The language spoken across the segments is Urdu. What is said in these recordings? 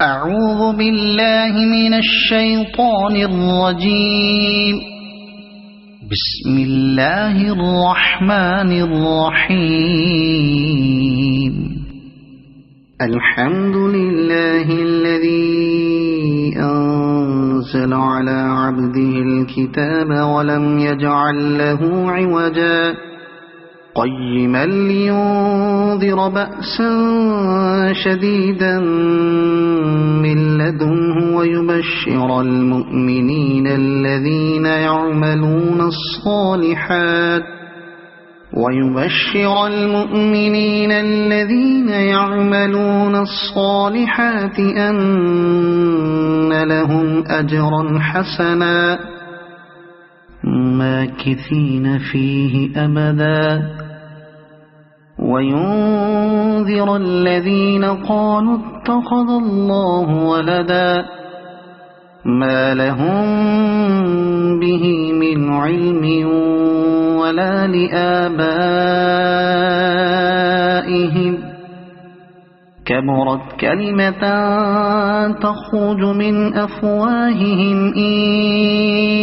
أعوذ بالله من الشيطان الرجيم. بسم الله الرحمن الرحيم. الحمد لله الذي أنزل على عبده الكتاب ولم يجعل له عوجا قيما لينذر بأسا شديدا من لدنه ويبشر المؤمنين الذين يعملون الصالحات أن لهم أجرا حسنا ماكثين فيه أبدا وينذر الذين قالوا اتخذ الله ولدا ما لهم به من علم ولا لآبائهم كبرت كلمة تخرج من أفواههم إن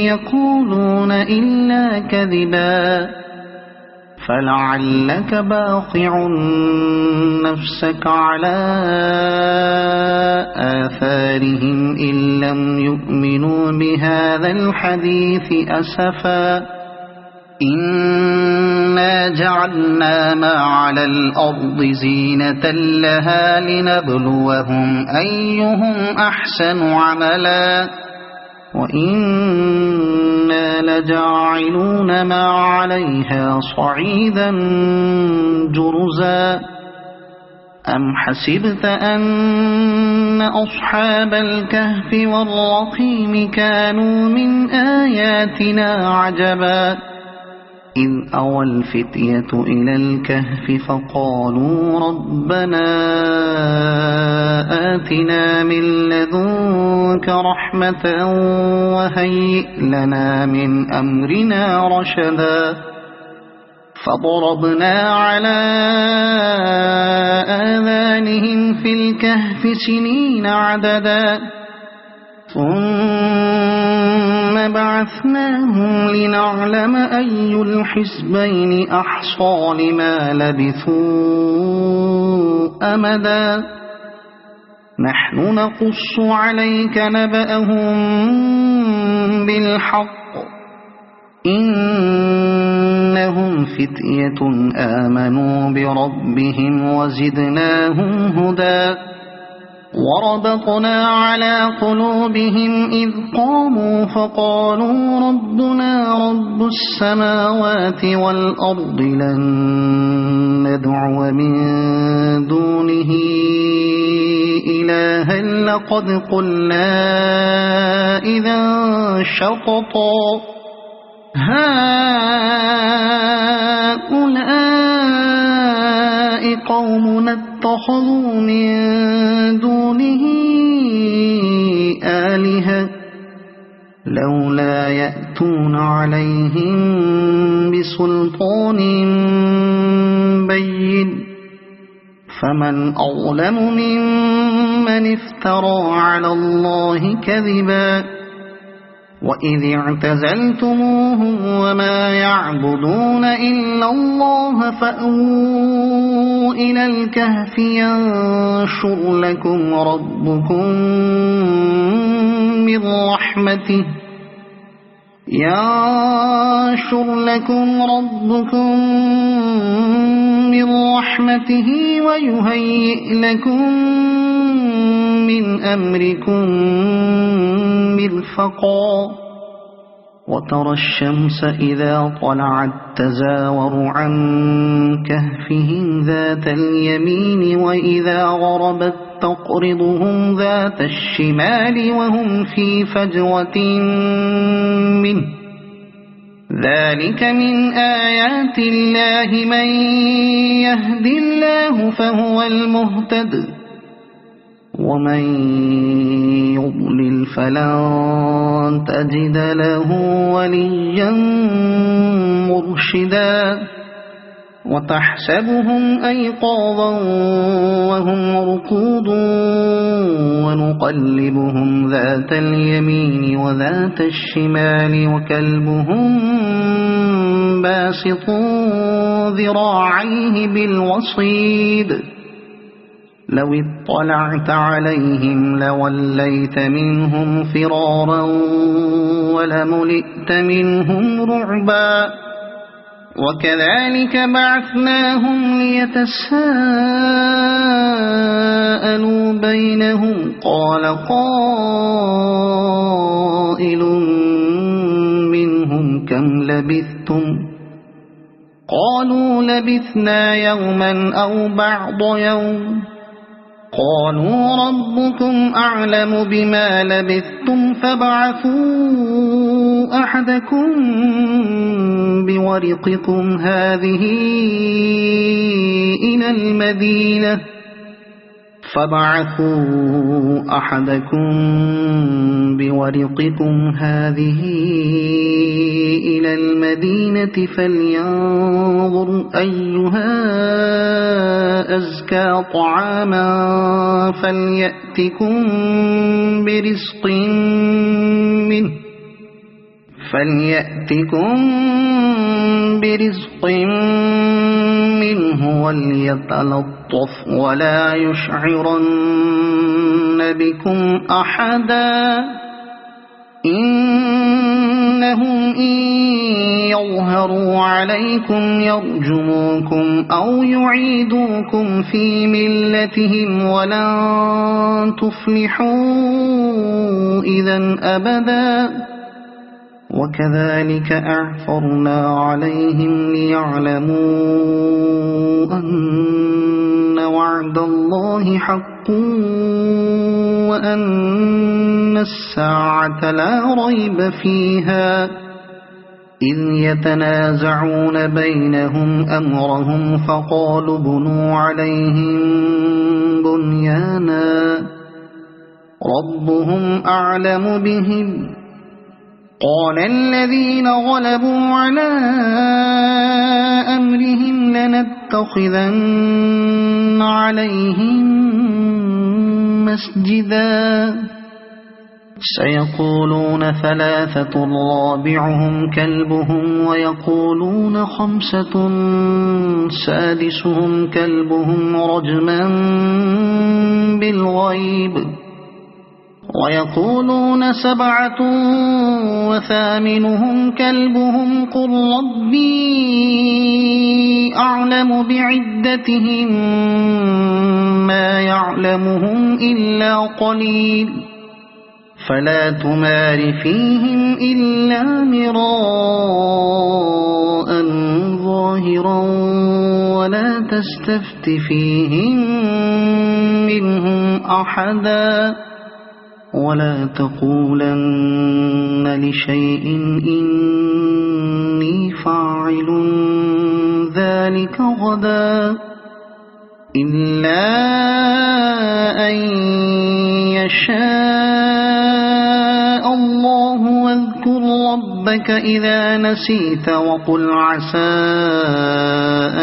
يقولون إلا كذبا فلعلك باخع نفسك على آثارهم إن لم يؤمنوا بهذا الحديث أسفا إنا جعلنا ما على الأرض زينة لها لنبلوهم أيهم أحسن عملا وإنا لجاعلون ما عليها صعيدا جرزا أم حسبت أن أصحاب الكهف والرقيم كانوا من آياتنا عجبا إذ أوى الفتية إلى الكهف فقالوا ربنا آتنا من لدنك رحمة وهيئ لنا من أمرنا رشدا فضربنا على آذانهم في الكهف سنين عددا ثم بعثناهم لنعلم أي الحزبين أحصى لما لبثوا أمدا نحن نقص عليك نبأهم بالحق إنهم فتية آمنوا بربهم وزدناهم هدى وربطنا على قلوبهم إذ قاموا فقالوا ربنا رب السماوات والأرض لن ندعو من دونه إلها لقد قلنا إذا شططا هؤلاء قومنا اتخذوا من دونه آلهة لولا يأتون عليهم بسلطان بين فمن أظلم ممن افترى على الله كذبا وإذ اعتزلتموهم وما يعبدون إلا الله فأووا إلى الكهف ينشر لكم ربكم من رحمته ويهيئ لكم من أمركم مرفقا وترى الشمس إذا طلعت تزاور عن كهفهم ذات اليمين وإذا غربت تقرضهم ذات الشمال وهم في فجوة منه ذلك من آيات الله من يهد الله فهو المهتد ومن يضلل فلن تجد له وليا مرشدا وتحسبهم أيقاظا وهم رقود ونقلبهم ذات اليمين وذات الشمال وكلبهم باسط ذراعيه بالوصيد لو اطلعت عليهم لوليت منهم فرارا ولملئت منهم رعبا وكذلك بعثناهم ليتساءلوا بينهم قال قائل منهم كم لبثتم قالوا لبثنا يوما أو بعض يوم قالوا ربكم أعلم بما لبثتم فابعثوا أحدكم بورقكم هذه إلى المدينة فلينظر أيها أزكى طعاما فليأتكم برزق منه وليتلطف ولا يشعرن بكم أحدا إنهم إن يظهروا عليكم يرجموكم أو يعيدوكم في ملتهم ولن تفلحوا إذا أبدا وكذلك أعثرنا عليهم ليعلموا أن وعد الله حق وأن الساعة لا ريب فيها إذ يتنازعون بينهم أمرهم فقالوا بنوا عليهم بنيانا ربهم أعلم بهم قال الذين غلبوا على أمرهم لنتخذن عليهم مسجدا سيقولون ثلاثة رابعهم كلبهم ويقولون خمسة سادسهم كلبهم رجما بالغيب ويقولون سبعة وثامنهم كلبهم قل ربي أعلم بعدتهم ما يعلمهم إلا قليل فلا تمار فيهم إلا مراء ظاهرا ولا تستفت فيهم منهم أحدا ولا تقولن لشيء إني فاعل ذلك غدا إلا أن يشاء الله واذكر ربك إذا نسيت وقل عسى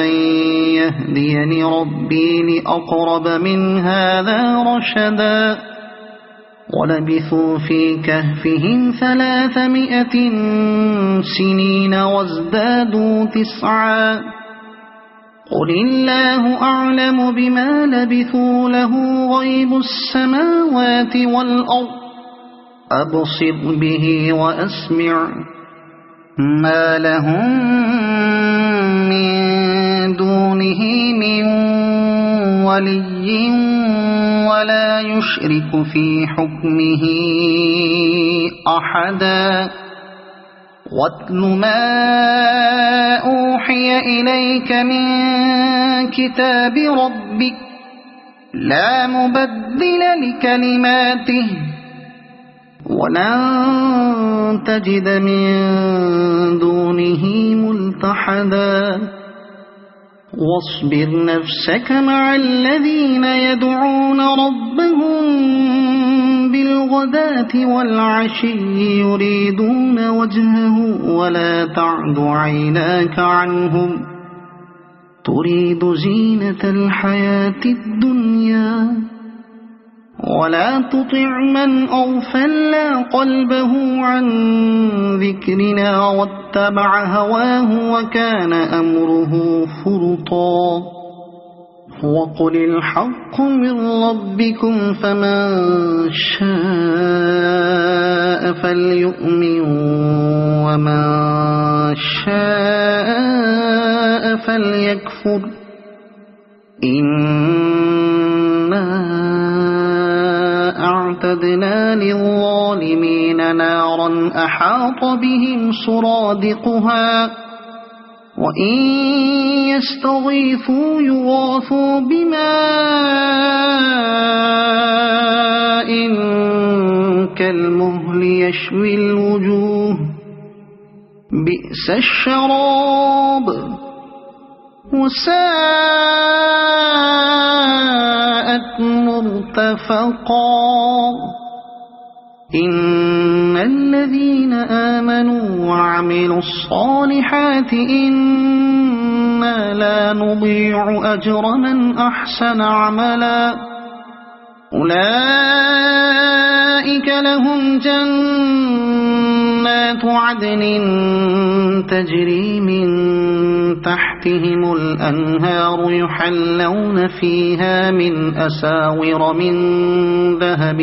أن يهديني ربي لأقرب من هذا رشدا ولبثوا في كهفهم 300 سنين وازدادوا 9 قل الله أعلم بما لبثوا له غيب السماوات والأرض أبصر به وأسمع ما لهم من دونه من ولي ولا يشرك في حكمه أحدا واتل ما أوحي إليك من كتاب ربك لا مبدل لكلماته ولن تجد من دونه ملتحدا واصبر نفسك مع الذين يدعون ربهم بالغداة والعشي يريدون وجهه ولا تعد عيناك عنهم تريد زينة الحياة الدنيا ولا تطع من أغفلنا قلبه عن ذكرنا واتبع هواه وكان أمره فرطا وقل الحق من ربكم فمن شاء فليؤمن ومن شاء فليكفر إنا أعتدنا للظالمين نارا أحاط بهم سرادقها وإن يستغيثوا يغاثوا بماء كالمهل يشوي الوجوه بئس الشراب وساءت مرتفقا إن الذين آمنوا وعملوا الصالحات إنا لا نضيع أجر من أحسن عملا أولئك لهم جنات عدن تجري من تحتهم الأنهار يحلون فيها من أساور من ذهب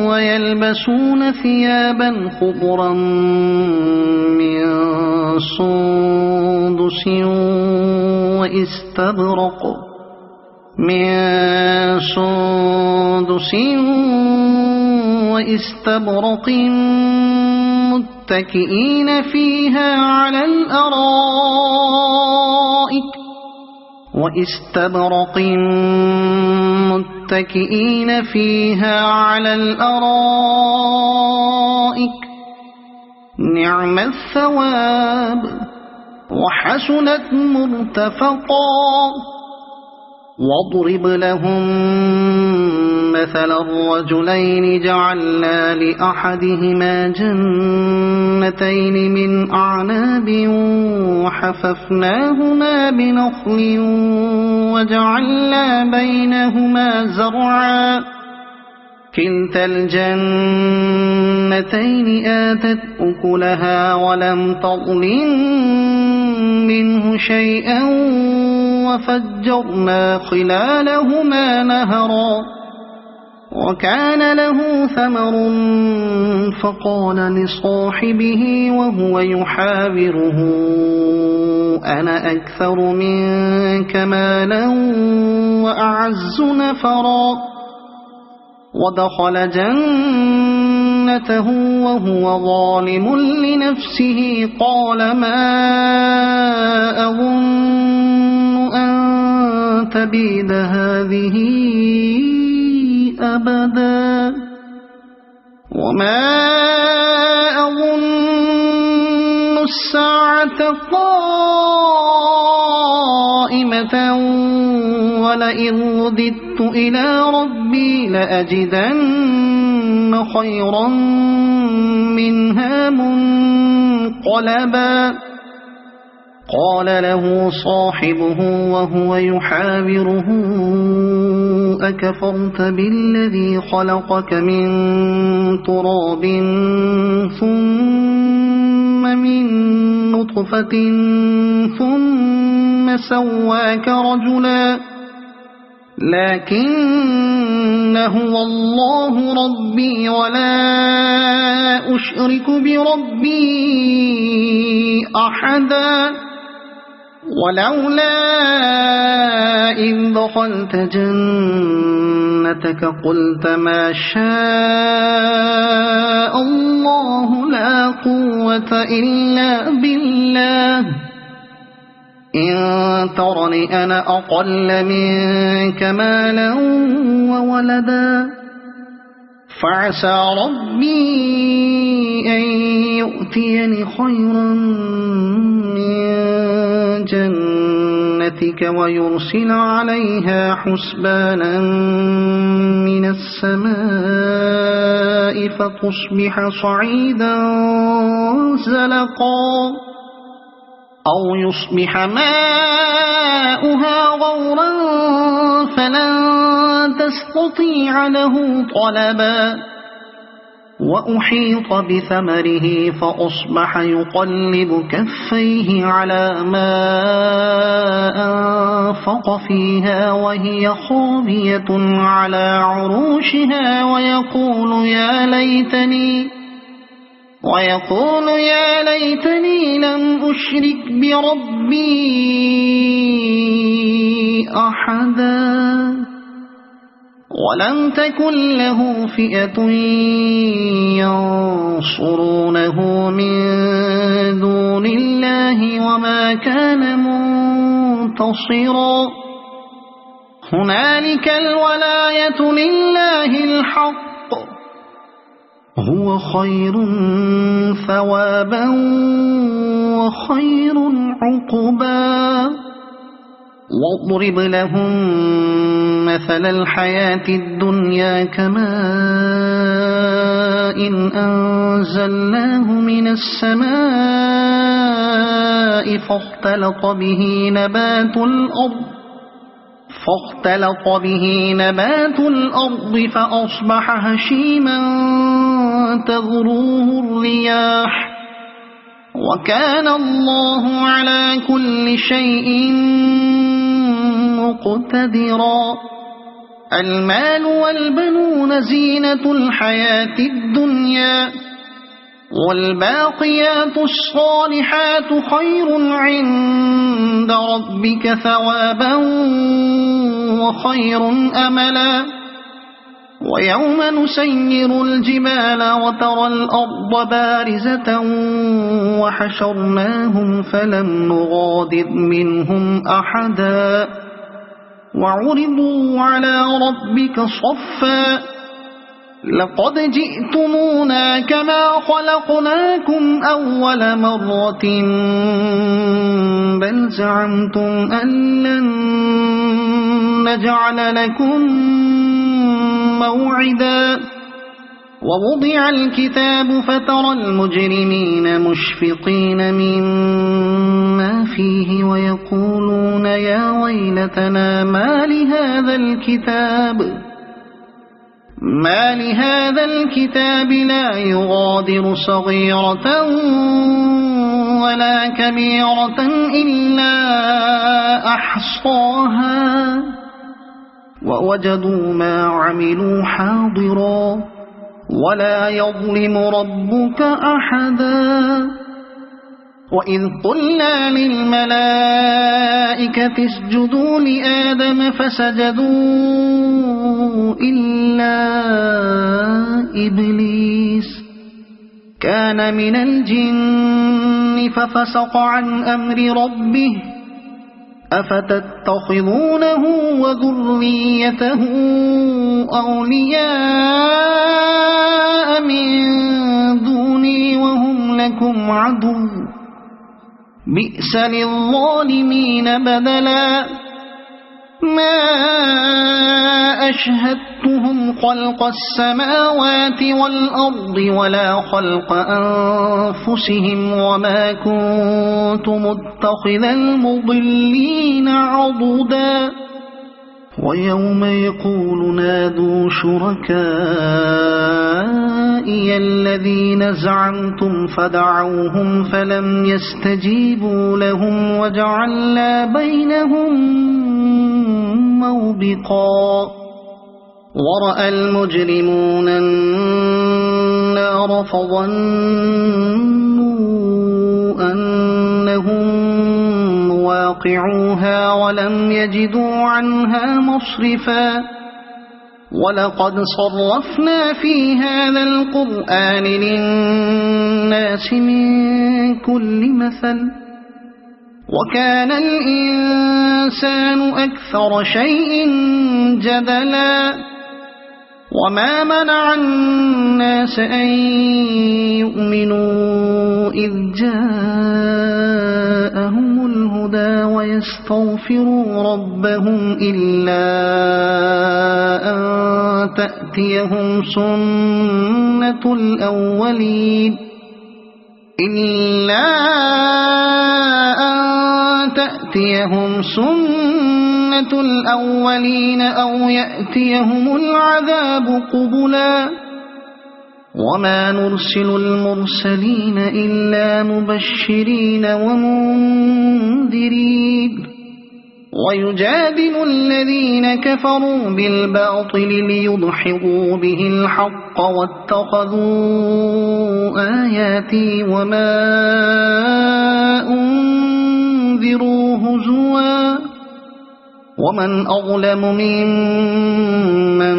ويلبسون ثيابا خضرا من سندس واستبرق متكئين فيها على الأرائك نعم الثواب وحسنت مرتفقا واضرب لهم مثل الرجلين جعلنا لأحدهما جنتين من أعناب وحففناهما بنخل وجعلنا بينهما زرعا كلتا الجنتين آتت أكلها ولم تظلم منه شيئا وفجرنا خلالهما نهرا وكان له ثمر فقال لصاحبه وهو يحاوره أنا أكثر منك مالا وأعز نفرا ودخل جنته وهو ظالم لنفسه قال ما أظن أن تبيد هذه أبدا وما أظن الساعة قائمة ولئن رددت إلى ربي لأجدن خيرا منها منقلبا قال له صاحبه وهو يحاوره أكفرت بالذي خلقك من تراب ثم من نطفة ثم سواك رجلا لكن هو الله ربي ولا أشرك بربي أحدا ولولا إذ دخلت جنتك قلت ما شاء الله لا قوة إلا بالله إن ترني أنا أقل منك مالا وولدا فعسى ربي أن يؤتيني خيرا من جنتك سنتك ويرسل عليها حسبانا من السماء فتصبح صعيدا زلقا أو يصبح ماؤها غورا فلن تستطيع له طلبا وأحيط بثمره فأصبح يقلب كفيه على ما أنفق فيها وهي خاوية على عروشها ويقول يا ليتني لم أشرك بربي أحدا ولم تكن له فئة ينصرونه من دون الله وما كان منتصرا هنالك الولاية لله الحق هو خير ثوابا وخير عقبا واضرب لهم مثل الحياة الدنيا كماء أنزلناه من السماء فاختلط به نبات الأرض فأصبح هشيما تذروه الرياح وكان الله على كل شيء مقتدرا المال والبنون زينة الحياة الدنيا والباقيات الصالحات خير عند ربك ثوابا وخير أملا ويوم نسير الجبال وترى الأرض بارزة وحشرناهم فلم نغادر منهم أحدا وعرضوا على ربك صفا لقد جئتمونا كما خلقناكم أول مرة بل زعمتم أن لن نجعل لكم موعدا ووضع الكتاب فترى المجرمين مشفقين مما فيه ويقولون يا ويلتنا ما لهذا الكتاب لا يغادر صغيرة ولا كبيرة إلا أحصاها ووجدوا ما عملوا حاضرا ولا يظلم ربك أحدا وإذ قلنا للملائكة اسجدوا لآدم فسجدوا إلا إبليس كان من الجن ففسق عن أمر ربه أفتتخذونه وذريته أولياء من دوني وهم لكم عدو بئس للظالمين بدلا ما أشهدتهم خلق السماوات والأرض ولا خلق أنفسهم وما كنت متخذ المضلين عضدا ويوم يقول نادوا شركائي الذين زعمتم فدعوهم فلم يستجيبوا لهم وجعلنا بينهم موبقا ورأى المجرمون النار فظنوا أنهم واقعوها ولم يجدوا عنها مصرفا ولقد صرفنا في هذا القرآن للناس من كل مثل وكان الإنسان أكثر شيء جدلا وما منع الناس أن يؤمنوا إذ جاءهم الهدى الهدى ويستغفروا ربهم إلا أن تأتيهم سنة الأولين أو يأتيهم العذاب قبلا وما نرسل المرسلين إلا مبشرين ومنذرين ويجادل الذين كفروا بالباطل ليدحضوا به الحق واتخذوا آياتي وما أنذروا هزوا ومن أظلم ممن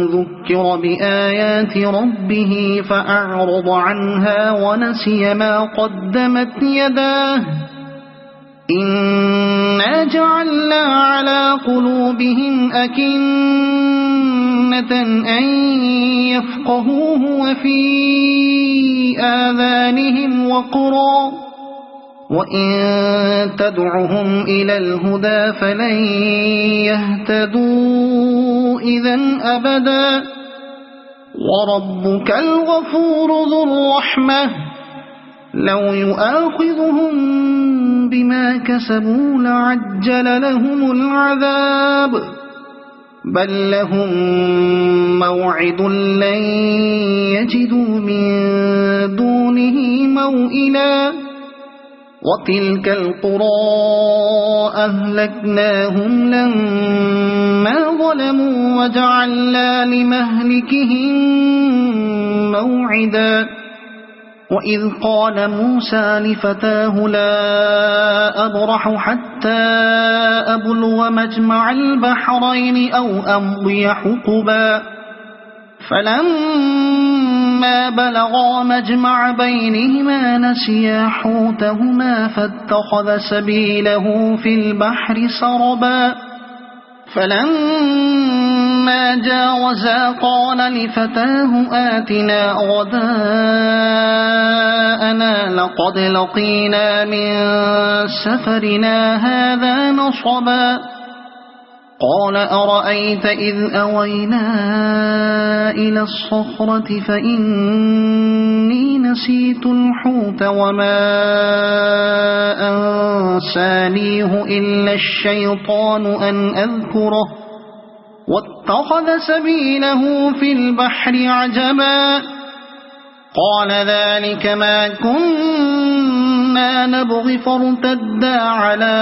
ذكر بآيات ربه فأعرض عنها ونسي ما قدمت يداه إنا جعلنا على قلوبهم أكنة أن يفقهوه وفي آذانهم وقرا وإن تدعهم إلى الهدى فلن يهتدوا إذا أبدا وربك الغفور ذو الرحمة لو يؤاخذهم بما كسبوا لعجل لهم العذاب بل لهم موعد لن يجدوا من دونه موئلا وتلك القرى أهلكناهم لما ظلموا وجعلنا لمهلكهم موعدا وإذ قال موسى لفتاه لا أبرح حتى أبلغ مجمع البحرين أو أمضي حقبا فلما بلغا مجمع بينهما نسيا حوتهما فاتخذ سبيله في البحر سربا فلما جاوزا قال لفتاه آتنا غداءنا لقد لقينا من سفرنا هذا نصبا قال أرأيت إذ أوينا إلى الصخرة فإني نسيت الحوت وما أنسانيه إلا الشيطان أن أذكره واتخذ سبيله في البحر عجبا قال ذلك ما كنا نبغي فارتدا على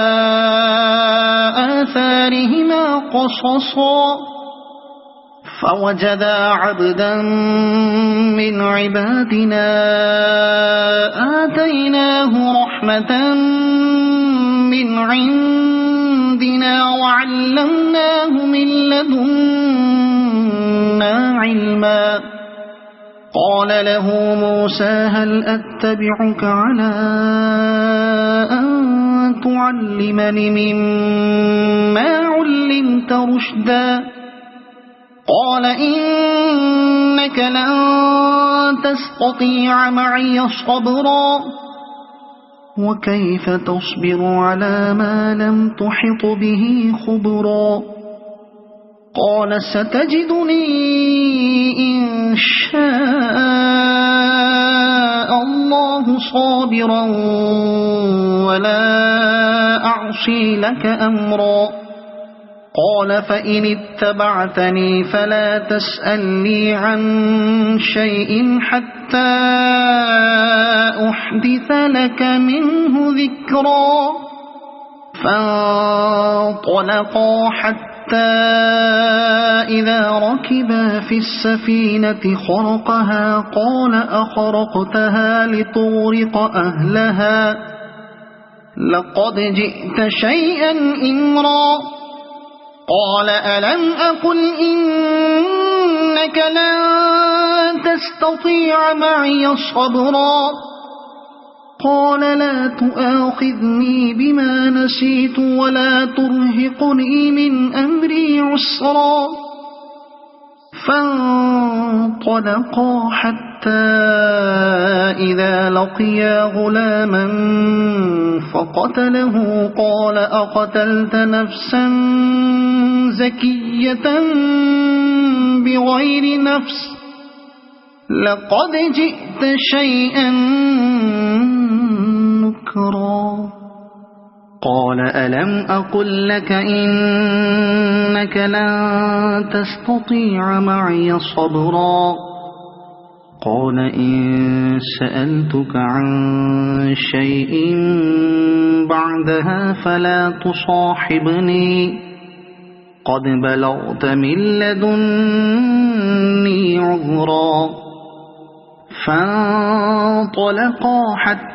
آثارهما قصصا فوجدا عبدا من عبادنا آتيناه رحمة من عندنا وعلمناه من لدنا علما قال له موسى هل أتبعك على أن تعلمني مما علمت رشدا قال إنك لن تستطيع معي صبرا وكيف تصبر على ما لم تحط به خبرا قال ستجدني إن شاء الله صابرا ولا أعصي لك أمرا قال فإن اتبعتني فلا تسألني عن شيء حتى أحدث لك منه ذكرا فانطلقا حتى إذا ركبا في السفينة خرقها قال أخرقتها لتغرق أهلها لقد جئت شيئا إمرا قال ألم أقل إنك لن تستطيع معي صبرا قال لا تؤاخذني بما نسيت ولا ترهقني من أمري عسرا فانطلقا حتى إذا لقيا غلاما فقتله قال أقتلت نفسا زكية بغير نفس لقد جئت شيئا نكرا قال ألم أقل لك إنك لن تستطيع معي صبرا قال إن سألتك عن شيء بعدها فلا تصاحبني قد بلغت من لدني عذرا فانطلقا حتى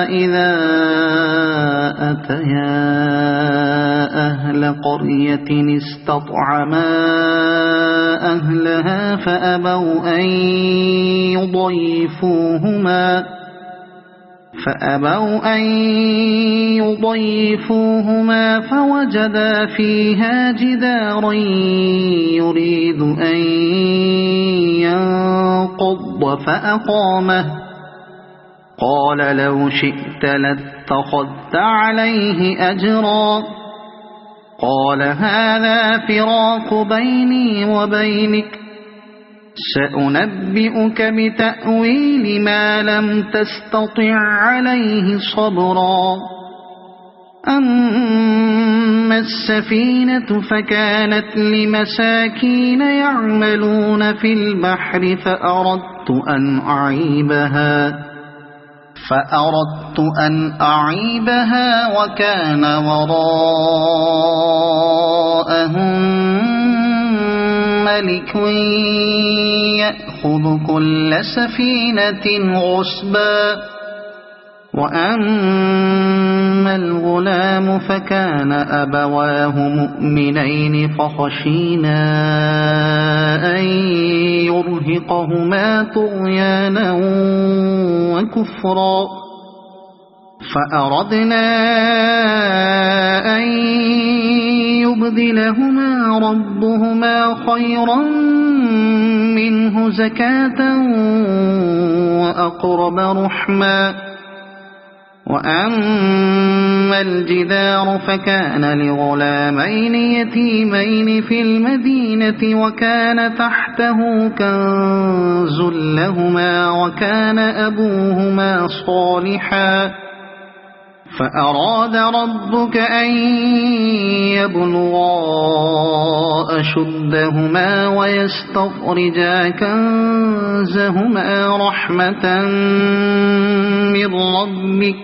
إذا أتيا أهل قرية استطعما أهلها فأبوا أن يضيفوهما فوجدا فيها جدارا يريد أن ينقض فأقامه قال لو شئت لاتخذت عليه أجرا قال هذا فراق بيني وبينك سأنبئك بتأويل ما لم تستطع عليه صبرا أما السفينة فكانت لمساكين يعملون في البحر فأردت أن أعيبها وكان وراءهم ملك يأخذ كل سفينة غصبا وأما الغلام فكان أبواه مؤمنين فخشينا أن يرهقهما طغيانا وكفرا فأردنا أن يبدلهما ربهما خيرا منه زكاة وأقرب رحما وأما الجدار فكان لغلامين يتيمين في المدينة وكان تحته كنز لهما وكان أبوهما صالحا فأراد ربك أن يبلغا أشدهما ويستخرجا كنزهما رحمة من ربك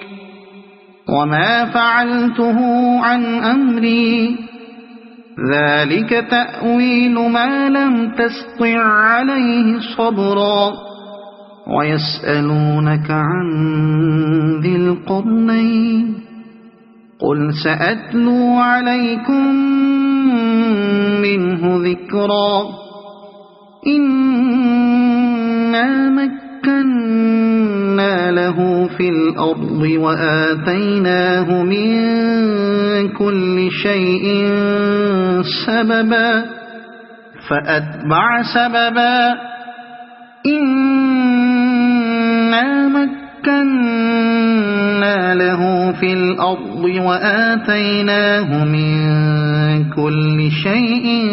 وما فعلته عن أمري ذلك تأويل ما لم تستطع عليه صبرا ويسألونك عن ذي القرنين قل سأتلو عليكم منه ذكرا إنا مكنا له في الأرض وآتيناه من كل شيء سببا فأتبع سببا إنا مكنا له في الأرض وآتيناه من كل شيء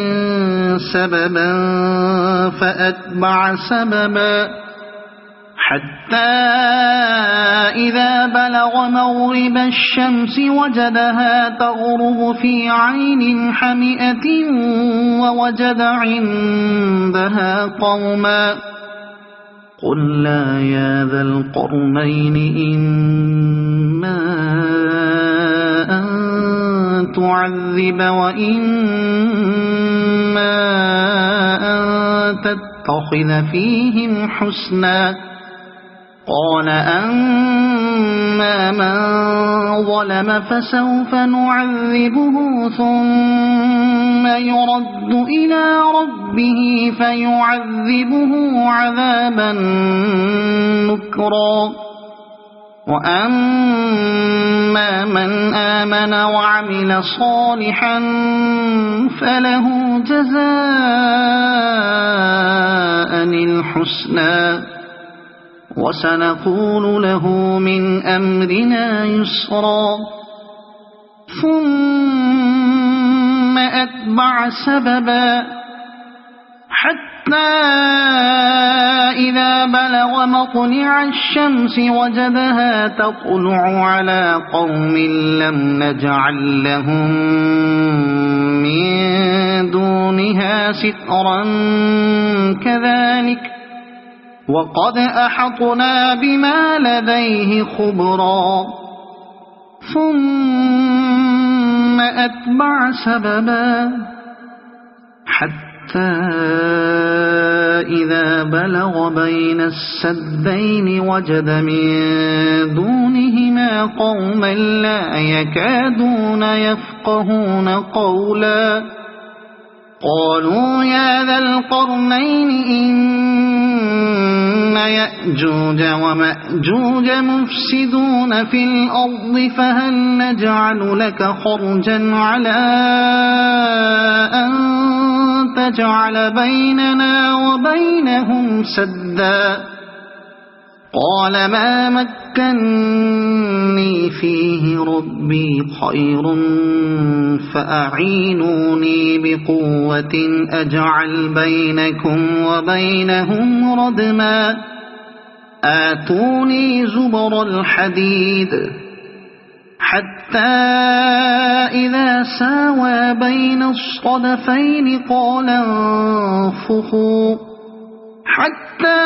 سببا فأتبع سببا حتى إذا بلغ مغرب الشمس وجدها تغرب في عين حمئة ووجد عندها قوما قلنا يا ذا القرنين إما أن تعذب وإما أن تتخذ فيهم حسنا قال أما من ظلم فسوف نعذبه ثم يرد إلى ربه فيعذبه عذابا نكرا وأما من آمن وعمل صالحا فله جزاء الحسنى وسنقول له من أمرنا يسرا ثم أتبع سببا حتى إذا بلغ مطلع الشمس وجدها تطلع على قوم لم نجعل لهم من دونها سترا كذلك وقد أحطنا بما لديه خبرا ثم أتبع سببا حتى إذا بلغ بين السدين وجد من دونهما قوما لا يكادون يفقهون قولا قالوا يا ذا القرنين إن يأجوج ومأجوج مفسدون في الأرض فهل نجعل لك خرجا على أن تجعل بيننا وبينهم سدا قال ما مكني فيه ربي خير فأعينوني بقوة أجعل بينكم وبينهم ردما آتوني زبر الحديد حتى إذا ساوى بين الصدفين قال انفخوا حتى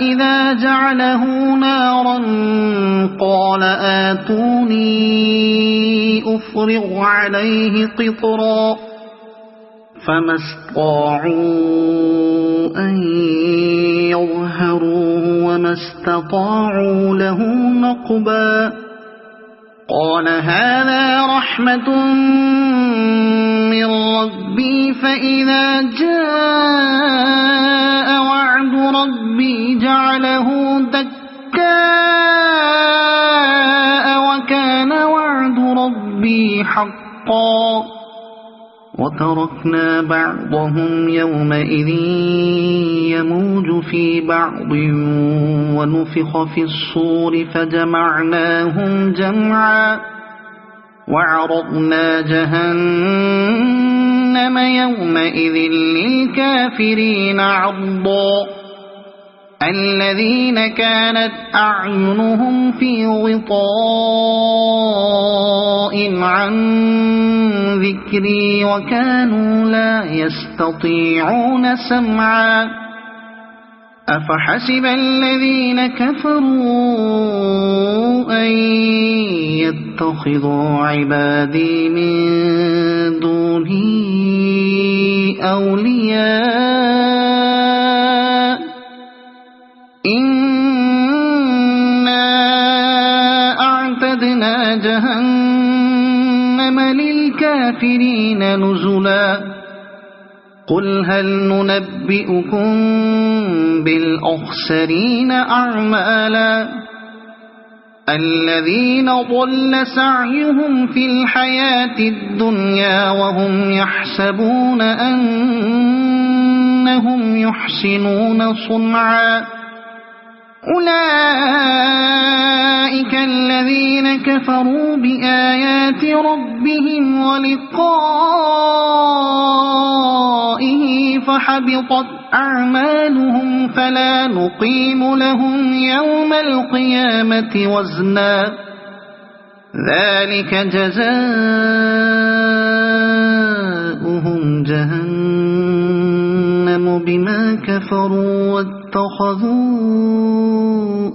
إذا جعله نارا قال آتوني أفرغ عليه قطرا فما استطاعوا أن يظهروه وما استطاعوا له نقبا قال هذا رحمة من ربي فإذا جاء وعد ربي جعله دكاء وكان وعد ربي حقا وتركنا بعضهم يومئذ يموج في بعض ونفخ في الصور فجمعناهم جمعا وعرضنا جهنم يومئذ للكافرين عرضا الذين كانت أعينهم في غطاء عن ذكري وكانوا لا يستطيعون سمعا أفحسب الذين كفروا أن يتخذوا عبادي من دوني أولياء إنا أعتدنا جهنم للكافرين نزلا قل هل ننبئكم بالأخسرين أعمالا الذين ضل سعيهم في الحياة الدنيا وهم يحسبون أنهم يحسنون صنعا أولئك الذين كفروا بآيات ربهم ولقائه فحبطت أعمالهم فلا نقيم لهم يوم القيامة وزنا ذلك جزاؤهم جهنم بما كفروا واتخذوا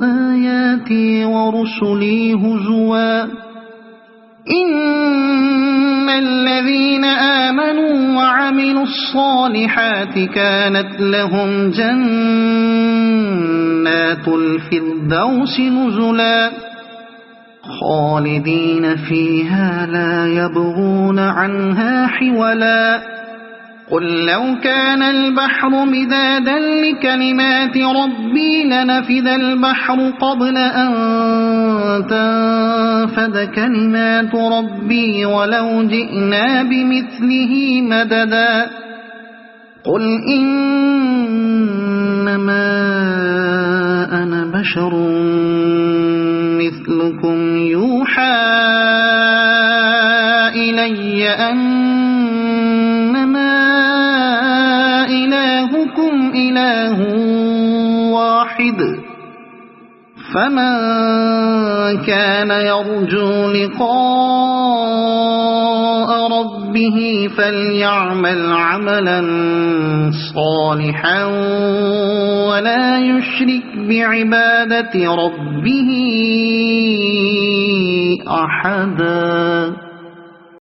آياتي ورسلي هزوا إن الذين آمنوا وعملوا الصالحات كانت لهم جنات الفردوس نزلا خالدين فيها لا يبغون عنها حولا قل لو كان البحر مدادا لكلمات ربي لنفذ البحر قبل أن تنفد كلمات ربي ولو جئنا بمثله مددا قل إنما أنا بشر مثلكم يوحى إلي أنما إلهكم إله واحد فمن كان يرجو لقاء ربه فليعمل عملا صالحا ولا يشرك بعبادة ربه أحدا.